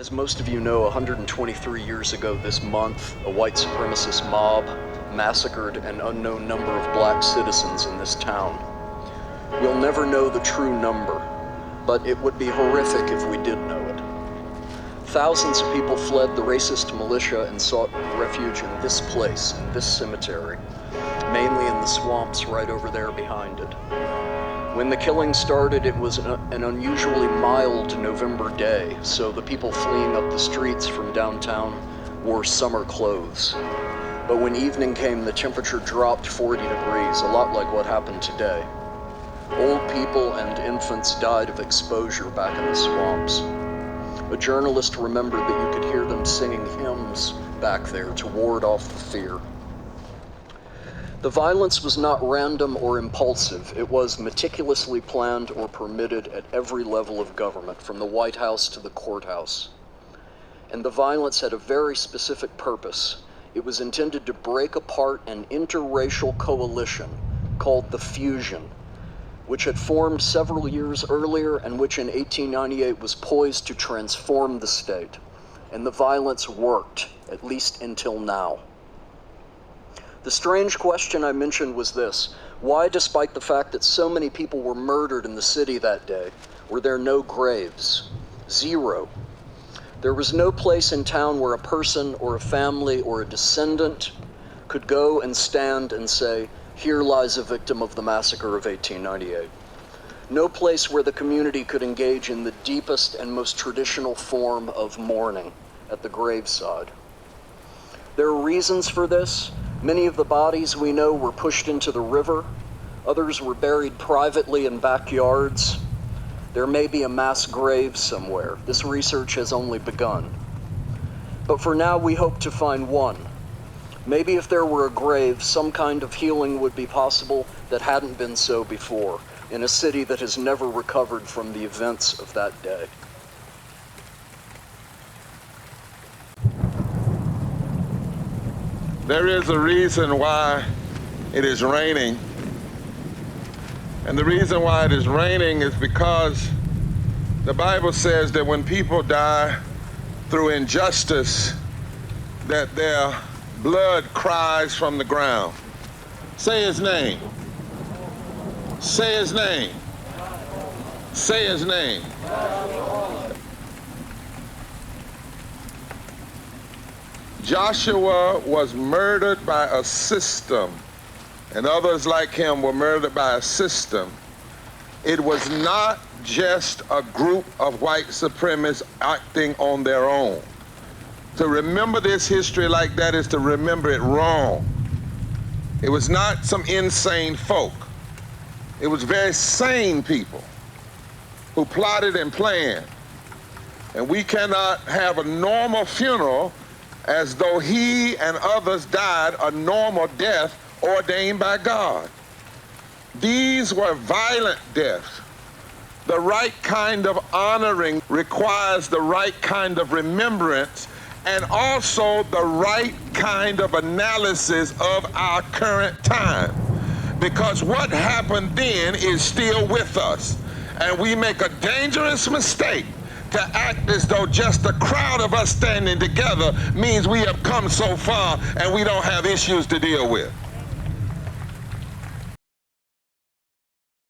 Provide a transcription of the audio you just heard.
As most of you know, 123 years ago this month, a white supremacist mob massacred an unknown number of black citizens in this town. We'll never know the true number, but it would be horrific if we did know it. Thousands of people fled the racist militia and sought refuge in this place, in this cemetery, mainly in the swamps right over there behind it. When the killing started, it was an unusually mild November day, so the people fleeing up the streets from downtown wore summer clothes. But when evening came, the temperature dropped 40 degrees, a lot like what happened today. Old people and infants died of exposure back in the swamps. A journalist remembered that you could hear them singing hymns back there to ward off the fear. The violence was not random or impulsive. It was meticulously planned or permitted at every level of government, from the White House to the courthouse. And the violence had a very specific purpose. It was intended to break apart an interracial coalition called the Fusion, which had formed several years earlier and which in 1898 was poised to transform the state. And the violence worked, at least until now. The strange question I mentioned was this: why, despite the fact that so many people were murdered in the city that day, were there no graves? Zero. There was no place in town where a person or a family or a descendant could go and stand and say, "Here lies a victim of the massacre of 1898. No place where the community could engage in the deepest and most traditional form of mourning at the graveside. There are reasons for this. Many of the bodies we know were pushed into the river. Others were buried privately in backyards. There may be a mass grave somewhere. This research has only begun. But for now, we hope to find one. Maybe if there were a grave, some kind of healing would be possible that hadn't been so before, in a city that has never recovered from the events of that day. There is a reason why it is raining. And the reason why it is raining is because the Bible says that when people die through injustice, that their blood cries from the ground. Say his name. Say his name. Say his name. Joshua was murdered by a system, and others like him were murdered by a system. It was not just a group of white supremacists acting on their own. To remember this history like that is to remember it wrong. It was not some insane folk. It was very sane people who plotted and planned. And we cannot have a normal funeral as though he and others died a normal death ordained by God. These were violent deaths. The right kind of honoring requires the right kind of remembrance and also the right kind of analysis of our current time. Because what happened then is still with us. And we make a dangerous mistake to act as though just a crowd of us standing together means we have come so far and we don't have issues to deal with.